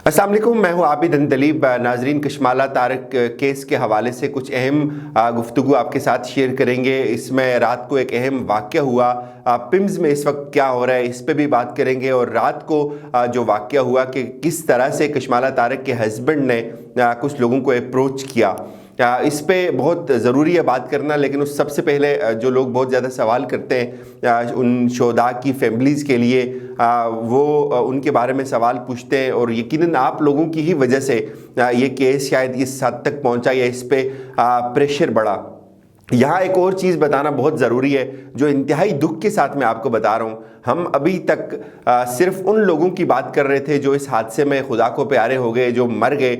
अस्सलाम वालेकुम, मैं हूँ आबिद अंदलीब। नाजरीन, कशमाला तारक केस के हवाले से कुछ अहम गुफ्तगू आपके साथ शेयर करेंगे। इसमें रात को एक अहम वाक़या हुआ, पिम्स में इस वक्त क्या हो रहा है इस पे भी बात करेंगे। और रात को जो वाक़या हुआ कि किस तरह से कशमाला तारक के हस्बैंड ने कुछ लोगों को अप्रोच किया, इस पे बहुत ज़रूरी है बात करना। लेकिन उस सबसे पहले जो लोग बहुत ज़्यादा सवाल करते हैं उन शोधा की फैमिलीज़ के लिए, वो उनके बारे में सवाल पूछते हैं। और यकीनन आप लोगों की ही वजह से ये केस शायद इस हद तक पहुंचा या इस पे प्रेशर बढ़ा। यहाँ एक और चीज़ बताना बहुत ज़रूरी है जो इंतहाई दुख के साथ मैं आपको बता रहा हूँ। हम अभी तक सिर्फ उन लोगों की बात कर रहे थे जो इस हादसे में खुदा को प्यारे हो गए, जो मर गए,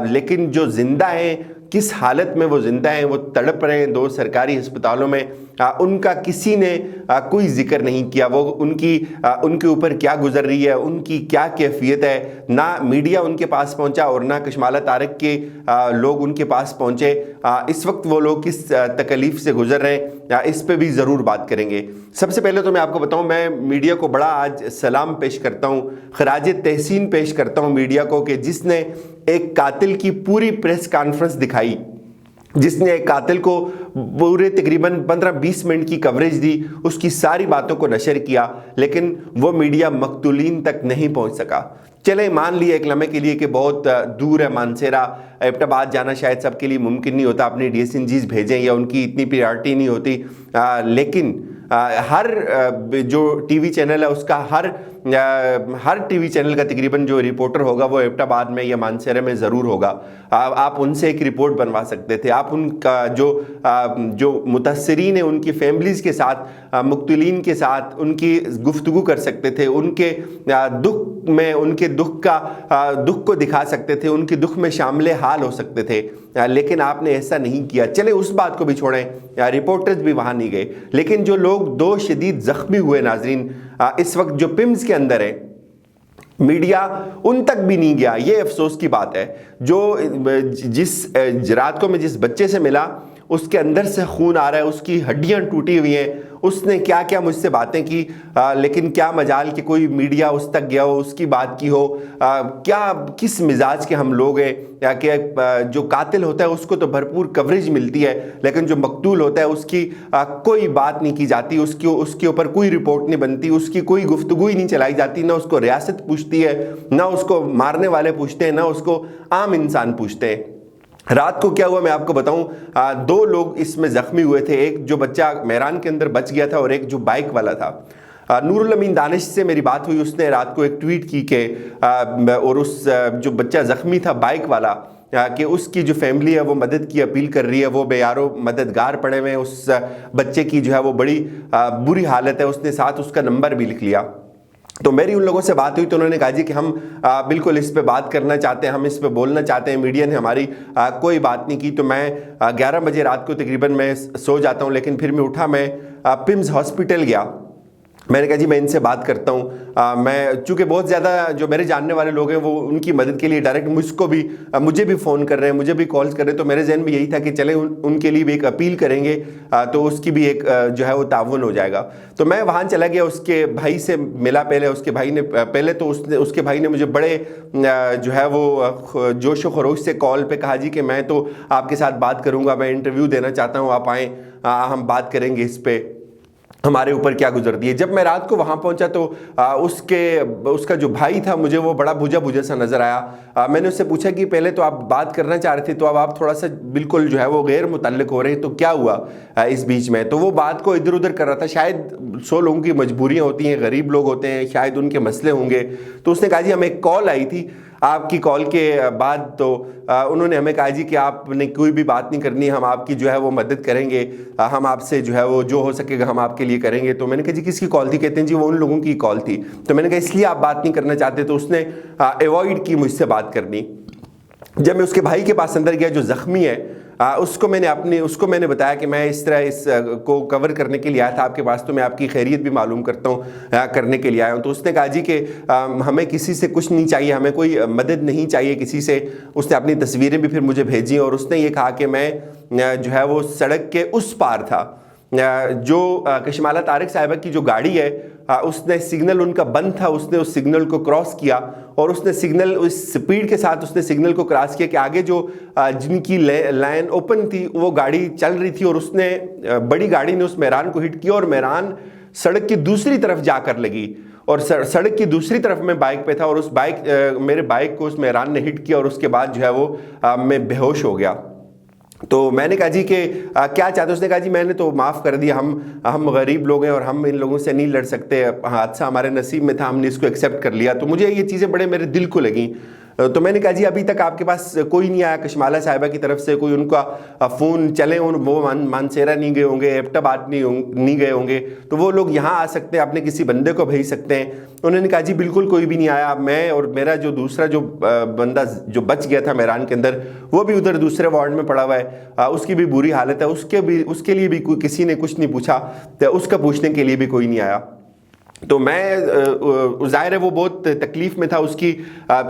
लेकिन जो ज़िंदा हैं, किस हालत में वो ज़िंदा हैं, वो तड़प रहे हैं 2 सरकारी अस्पतालों में, उनका किसी ने कोई जिक्र नहीं किया। वो उनके ऊपर क्या गुजर रही है, उनकी क्या कैफियत है, ना मीडिया उनके पास पहुंचा और ना कशमाला तारक के लोग उनके पास पहुंचे। इस वक्त वो लोग किस तकलीफ़ से गुजर रहे हैं, इस पे भी ज़रूर बात करेंगे। सबसे पहले तो मैं आपको बताऊं, मैं मीडिया को बड़ा आज सलाम पेश करता हूं, खराज तहसीन पेश करता हूं मीडिया को कि जिसने एक कातिल की पूरी प्रेस कॉन्फ्रेंस दिखाई, जिसने एक कातिल को पूरे तकरीबन 15-20 मिनट की कवरेज दी, उसकी सारी बातों को नशर किया, लेकिन वो मीडिया मकतूलीन तक नहीं पहुंच सका। चले मान लिया एक लम्हे के लिए कि बहुत दूर है, मानसेरा एबटाबाद जाना शायद सबके लिए मुमकिन नहीं होता, अपनी DSNGs भेजें या उनकी इतनी प्रायोरिटी नहीं होती, लेकिन हर जो टीवी चैनल है उसका हर टीवी चैनल का तकरीबन जो रिपोर्टर होगा वो एबटाबाद में या मानसेरा में ज़रूर होगा। आप उनसे एक रिपोर्ट बनवा सकते थे। आप उनका जो मुतासरीन है उनकी फैमिलीज़ के साथ, मुक्तलीन के साथ उनकी गुफ्तगू कर सकते थे, उनके दुख में उनके दुख को दिखा सकते थे, उनके दुख में शामिल हाल हो सकते थे, लेकिन आपने ऐसा नहीं किया। चले उस बात को भी छोड़ें, रिपोर्टर्स भी वहाँ नहीं गए, लेकिन जो लोग 2 शदीद ज़ख्मी हुए नाजरीन इस वक्त जो पिम्स के अंदर है, मीडिया उन तक भी नहीं गया। ये अफसोस की बात है। जो जिस रात को मैं जिस बच्चे से मिला उसके अंदर से खून आ रहा है, उसकी हड्डियां टूटी हुई हैं, उसने क्या क्या मुझसे बातें की, लेकिन क्या मजाल कि कोई मीडिया उस तक गया हो, उसकी बात की हो। क्या किस मिजाज के हम लोग हैं, या कि जो कातिल होता है उसको तो भरपूर कवरेज मिलती है, लेकिन जो मकतूल होता है उसकी कोई बात नहीं की जाती, उसके ऊपर कोई रिपोर्ट नहीं बनती, उसकी कोई गुफ्तगू ही नहीं चलाई जाती, ना उसको रियासत पूछती है, ना उसको मारने वाले पूछते हैं, ना उसको आम इंसान पूछते हैं। रात को क्या हुआ मैं आपको बताऊं, 2 लोग इसमें ज़ख्मी हुए थे। एक जो बच्चा मेहरान के अंदर बच गया था और एक जो बाइक वाला था। नूरुल अमीन दानिश से मेरी बात हुई, उसने रात को एक ट्वीट की कि और उस जो बच्चा ज़ख्मी था बाइक वाला, कि उसकी जो फैमिली है वो मदद की अपील कर रही है, वो बेयारो मददगार पड़े हुए हैं, उस बच्चे की जो है वो बड़ी बुरी हालत है। उसने साथ उसका नंबर भी लिख लिया। तो मेरी उन लोगों से बात हुई तो उन्होंने कहा जी कि हम बिल्कुल इस पे बात करना चाहते हैं, हम इस पे बोलना चाहते हैं, मीडिया ने हमारी कोई बात नहीं की। तो मैं 11 बजे रात को तकरीबन मैं सो जाता हूँ, लेकिन फिर मैं उठा, मैं पिम्स हॉस्पिटल गया। मैंने कहा जी मैं इनसे बात करता हूँ। मैं चूँकि बहुत ज़्यादा जो मेरे जानने वाले लोग हैं वो उनकी मदद के लिए डायरेक्ट मुझे भी फ़ोन कर रहे हैं, मुझे भी कॉल्स कर रहे हैं, तो मेरे जहन में यही था कि चले उनके लिए भी एक अपील करेंगे, तो उसकी भी एक जो है वो ताउन हो जाएगा। तो मैं वहाँ चला गया, उसके भाई से मिला। पहले उसके भाई ने मुझे बड़े जो है वो जोश व खरोश से कॉल पे कहा जी कि मैं तो आपके साथ बात करूँगा, मैं इंटरव्यू देना चाहता हूँ, आप आएँ, हम बात करेंगे इस पर, हमारे ऊपर क्या गुजरती है। जब मैं रात को वहाँ पहुँचा तो उसका जो भाई था मुझे वो बड़ा बुझा बुझा सा नज़र आया। मैंने उससे पूछा कि पहले तो आप बात करना चाह रहे थे, तो अब आप थोड़ा सा बिल्कुल जो है वो गैर मुतल्लिक हो रहे हैं, तो क्या हुआ इस बीच में। तो वो बात को इधर उधर कर रहा था। शायद 100 लोगों की मजबूरियाँ होती हैं, गरीब लोग होते हैं, शायद उनके मसले होंगे। तो उसने कहा जी हमें एक कॉल आई थी, आपकी कॉल के बाद तो उन्होंने हमें कहा जी कि आपने कोई भी बात नहीं करनी, हम आपकी जो है वो मदद करेंगे, हम आपसे जो है वो जो हो सकेगा हम आपके लिए करेंगे। तो मैंने कहा जी किसकी कॉल थी? कहते हैं जी वो उन लोगों की कॉल थी। तो मैंने कहा इसलिए आप बात नहीं करना चाहते? तो उसने अवॉइड की मुझसे बात करनी। जब मैं उसके भाई के पास अंदर गया जो ज़ख्मी है, उसको मैंने बताया कि मैं इस तरह को कवर करने के लिए आया था आपके पास, तो मैं आपकी खैरियत भी मालूम करता हूँ, करने के लिए आया हूँ। तो उसने कहा जी कि हमें किसी से कुछ नहीं चाहिए, हमें कोई मदद नहीं चाहिए किसी से। उसने अपनी तस्वीरें भी फिर मुझे भेजी और उसने ये कहा कि मैं जो है वो सड़क के उस पार था। जो कशमाला तारक साहिबा की जो गाड़ी है उसने सिग्नल उनका बंद था, उसने उस सिग्नल को क्रॉस किया और उसने सिग्नल उस स्पीड के साथ उसने सिग्नल को क्रॉस किया कि आगे जो जिनकी लाइन ओपन थी वो गाड़ी चल रही थी और उसने बड़ी गाड़ी ने उस मेहरान को हिट किया और मेहरान सड़क की दूसरी तरफ जाकर लगी और सड़क की दूसरी तरफ मैं बाइक पे था और उस मेरे बाइक को उस मेहरान ने हिट किया और उसके बाद जो है वो मैं बेहोश हो गया। तो मैंने कहा जी कि क्या चाहते हो? उसने कहा जी मैंने तो माफ़ कर दिया, हम गरीब लोग हैं और हम इन लोगों से नहीं लड़ सकते, हादसा हमारे नसीब में था, हमने इसको एक्सेप्ट कर लिया। तो मुझे ये चीज़ें बड़े मेरे दिल को लगी। तो मैंने कहा जी अभी तक आपके पास कोई नहीं आया कशमाला साहिबा की तरफ से, कोई उनका फ़ोन चले वो मानसेरा नहीं गए होंगे, एबटाबाद नहीं गए होंगे, तो वो लोग यहाँ आ सकते हैं, अपने किसी बंदे को भेज सकते हैं। उन्होंने कहा जी बिल्कुल कोई भी नहीं आया, मैं और मेरा जो दूसरा जो बंदा जो बच गया था मेहरान के अंदर वो भी उधर दूसरे वार्ड में पड़ा हुआ है, उसकी भी बुरी हालत है, उसके लिए भी किसी ने कुछ नहीं पूछा, तो उसका पूछने के लिए भी कोई नहीं आया। तो मैं ज़ाहिर है वो बहुत तकलीफ़ में था। उसकी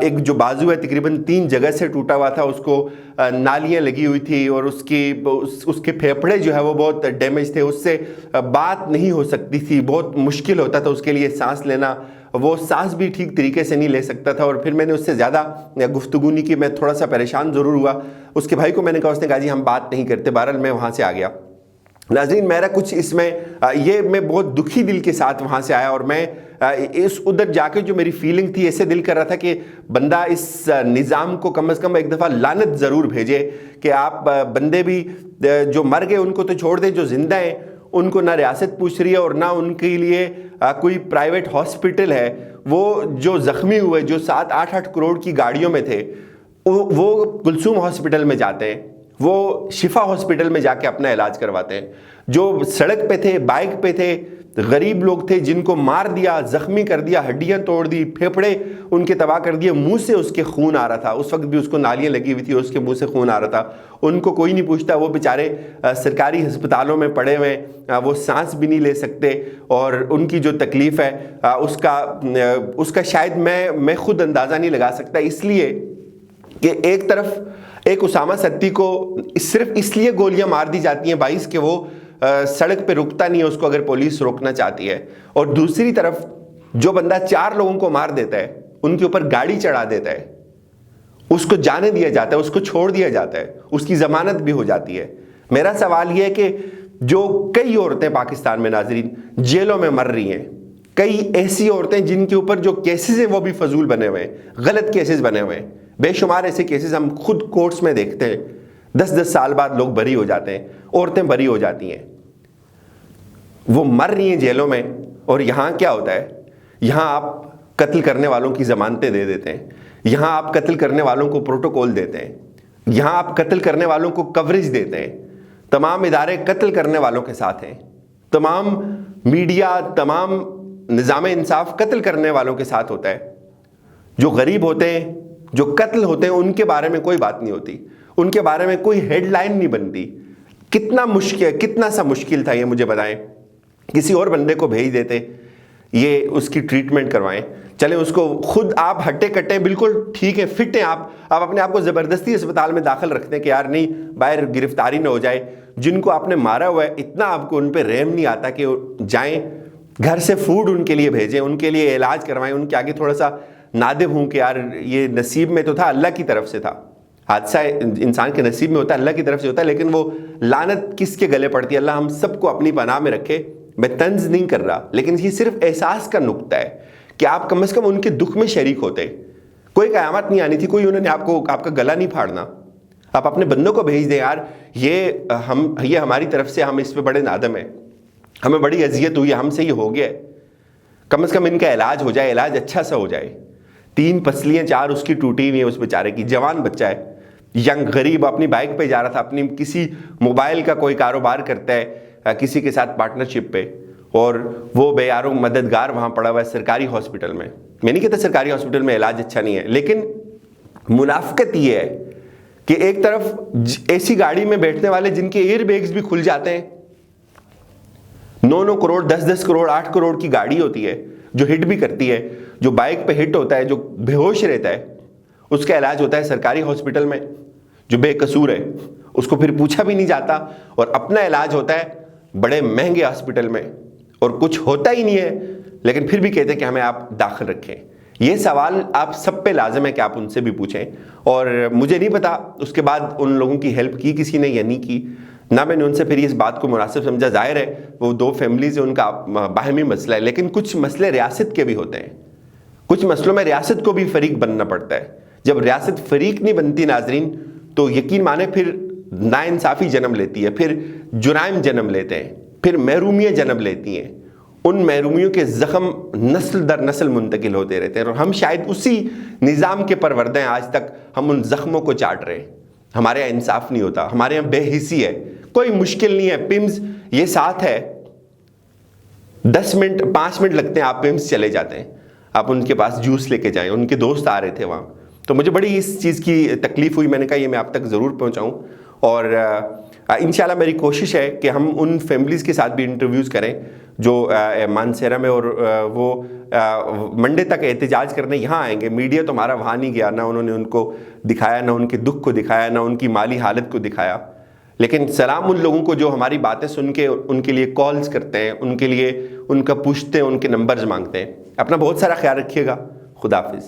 एक जो बाजू है तकरीबन 3 जगह से टूटा हुआ था, उसको नालियाँ लगी हुई थी और उसके फेफड़े जो है वो बहुत डैमेज थे, उससे बात नहीं हो सकती थी, बहुत मुश्किल होता था उसके लिए सांस लेना, वो सांस भी ठीक तरीके से नहीं ले सकता था। और फिर मैंने उससे ज़्यादा गुफ्तगू नहीं की, मैं थोड़ा सा परेशान ज़रूर हुआ। उसके भाई को मैंने कहा, उसने कहा जी हम बात नहीं करते। बहरहाल मैं वहाँ से आ गया। नाज़रीन मेरा कुछ इसमें ये मैं बहुत दुखी दिल के साथ वहाँ से आया और मैं इस उधर जाके जो मेरी फीलिंग थी, ऐसे दिल कर रहा था कि बंदा इस निज़ाम को कम से कम एक दफ़ा लानत ज़रूर भेजे कि आप बंदे भी जो मर गए उनको तो छोड़ दें, जो ज़िंदा हैं उनको ना रियासत पूछ रही है और ना उनके लिए कोई प्राइवेट हॉस्पिटल है। वो जो ज़ख्मी हुए जो 7-8 करोड़ की गाड़ियों में थे वो कुलसूम हॉस्पिटल में जाते हैं, वो शिफा हॉस्पिटल में जाके अपना इलाज करवाते हैं। जो सड़क पे थे, बाइक पे थे, गरीब लोग थे जिनको मार दिया, जख्मी कर दिया, हड्डियां तोड़ दी, फेफड़े उनके तबाह कर दिए, मुंह से उसके खून आ रहा था, उस वक्त भी उसको नालियां लगी हुई थी, उसके मुंह से खून आ रहा था, उनको कोई नहीं पूछता। वो बेचारे सरकारी अस्पतालों में पड़े हुए, वो सांस भी नहीं ले सकते और उनकी जो तकलीफ़ है उसका शायद मैं खुद अंदाज़ा नहीं लगा सकता। इसलिए कि एक तरफ एक उसामा सत्ती को सिर्फ इसलिए गोलियां मार दी जाती हैं 22 के वो सड़क पे रुकता नहीं है उसको अगर पुलिस रोकना चाहती है, और दूसरी तरफ जो बंदा 4 लोगों को मार देता है, उनके ऊपर गाड़ी चढ़ा देता है, उसको जाने दिया जाता है, उसको छोड़ दिया जाता है, उसकी जमानत भी हो जाती है। मेरा सवाल यह है कि जो कई औरतें पाकिस्तान में नाजरीन जेलों में मर रही हैं, कई ऐसी औरतें जिनके ऊपर जो केसेस हैं वो भी फजूल बने हुए हैं, गलत केसेस बने हुए हैं, बेशुमार ऐसे केसेस हम खुद कोर्ट्स में देखते हैं। 10-10 साल बाद लोग बरी हो जाते हैं, औरतें बरी हो जाती हैं, वो मर रही हैं जेलों में। और यहाँ क्या होता है, यहाँ आप कत्ल करने वालों की जमानतें दे देते हैं, यहाँ आप कत्ल करने वालों को प्रोटोकॉल देते हैं, यहाँ आप कत्ल करने वालों को कवरेज देते हैं। तमाम इदारे कत्ल करने वालों के साथ हैं, तमाम मीडिया, तमाम निज़ाम इंसाफ कत्ल करने वालों के साथ होता है। जो गरीब होते हैं, जो कत्ल होते हैं, उनके बारे में कोई बात नहीं होती, उनके बारे में कोई हेडलाइन नहीं बनती। कितना सा मुश्किल था ये मुझे बताएं। किसी और बंदे को भेज देते, ये उसकी ट्रीटमेंट करवाएं, चले उसको खुद आप हट्टे कट्टे बिल्कुल ठीक है, फिट हैं आप अपने आप को ज़बरदस्ती अस्पताल में दाखिल रखते हैं कि यार नहीं बाहर गिरफ्तारी ना हो जाए। जिनको आपने मारा हुआ है, इतना आपको उन पर रहम नहीं आता कि जाएं घर से फूड उनके लिए भेजें, उनके लिए इलाज करवाएं, उनके आगे थोड़ा सा नादिब हूँ कि यार ये नसीब में तो था, अल्लाह की तरफ से था। हादसा इंसान के नसीब में होता है, अल्लाह की तरफ से होता है, लेकिन वो लानत किसके गले पड़ती है। अल्लाह हम सबको अपनी पनाह में रखे। मैं तंज नहीं कर रहा, लेकिन ये सिर्फ एहसास का नुक्ता है कि आप कम से कम उनके दुख में शरीक होते। कोई क़यामत नहीं आनी थी, कोई उन्होंने आपका गला नहीं फाड़ना। आप अपने बंदों को भेज दें, यार ये हमारी तरफ से हम इस पर बड़े नादम हैं, हमें बड़ी अजियत हुई है, हमसे ये हो गया है, कम से कम इनका इलाज हो जाए, इलाज अच्छा सा हो जाए। 3 पसलियाँ 4 उसकी टूटी हुई है, उस बेचारे की, जवान बच्चा है, यंग गरीब, अपनी बाइक पे जा रहा था, अपनी किसी मोबाइल का कोई कारोबार करता है किसी के साथ पार्टनरशिप पे, और वो बेयारों मददगार वहाँ पड़ा हुआ है सरकारी हॉस्पिटल में। मैं नहीं कहता सरकारी हॉस्पिटल में इलाज अच्छा नहीं है, लेकिन मुनाफिकत ये है कि एक तरफ ऐसी गाड़ी में बैठने वाले जिनके एयर बैग्स भी खुल जाते हैं, 9-9 करोड़ 10-10 करोड़ 8 करोड़ की गाड़ी होती है जो हिट भी करती है, जो बाइक पे हिट होता है, जो बेहोश रहता है, उसका इलाज होता है सरकारी हॉस्पिटल में। जो बेकसूर है उसको फिर पूछा भी नहीं जाता, और अपना इलाज होता है बड़े महंगे हॉस्पिटल में, और कुछ होता ही नहीं है लेकिन फिर भी कहते हैं कि हमें आप दाखिल रखें। ये सवाल आप सब पे लाजम है कि आप उनसे भी पूछें। और मुझे नहीं पता उसके बाद उन लोगों की हेल्प की किसी ने या नहीं की, ना मैंने उनसे फिर इस बात को मुनासिब समझा। जाहिर है वो दो फैमिलीज है, उनका बाहमी मसला है, लेकिन कुछ मसले रियासत के भी होते हैं। कुछ मसलों में रियासत को भी फरीक बनना पड़ता है। जब रियासत फरीक नहीं बनती नाजरीन, तो यकीन माने फिर नाइंसाफ़ी जन्म लेती है, फिर जुराइम जन्म लेते हैं, फिर महरूमियाँ जन्म लेती हैं। उन महरूमियों के ज़ख्म नस्ल दर नस्ल मुंतकिल होते रहते हैं और हम शायद उसी निज़ाम के परवरदे हैं। आज तक हम उन ज़ख्मों को चाट रहे हैं। हमारे यहाँ इंसाफ नहीं होता, हमारे यहाँ बेहिसी है। कोई मुश्किल नहीं है, पिम्स ये साथ है, 10 मिनट 5 मिनट लगते हैं, आप पिम्स चले जाते हैं, आप उनके पास जूस लेके जाएं। उनके दोस्त आ रहे थे वहाँ, तो मुझे बड़ी इस चीज़ की तकलीफ़ हुई। मैंने कहा ये मैं आप तक ज़रूर पहुँचाऊँ और इंशाल्लाह मेरी कोशिश है कि हम उन फैमिलीज़ के साथ भी इंटरव्यूज़ करें जो मानसेरा में, और वो मंडे तक एहतजाज करने यहाँ आएंगे। मीडिया तो हमारा वहाँ नहीं गया, ना उन्होंने उनको दिखाया, ना उनके दुख को दिखाया, ना उनकी माली हालत को दिखाया। लेकिन सलाम उन लोगों को जो हमारी बातें सुन के उनके लिए कॉल्स करते हैं, उनके लिए उनका पूछते हैं, उनके नंबर्स मांगते हैं। अपना बहुत सारा ख्याल रखिएगा। खुदा हाफिज़।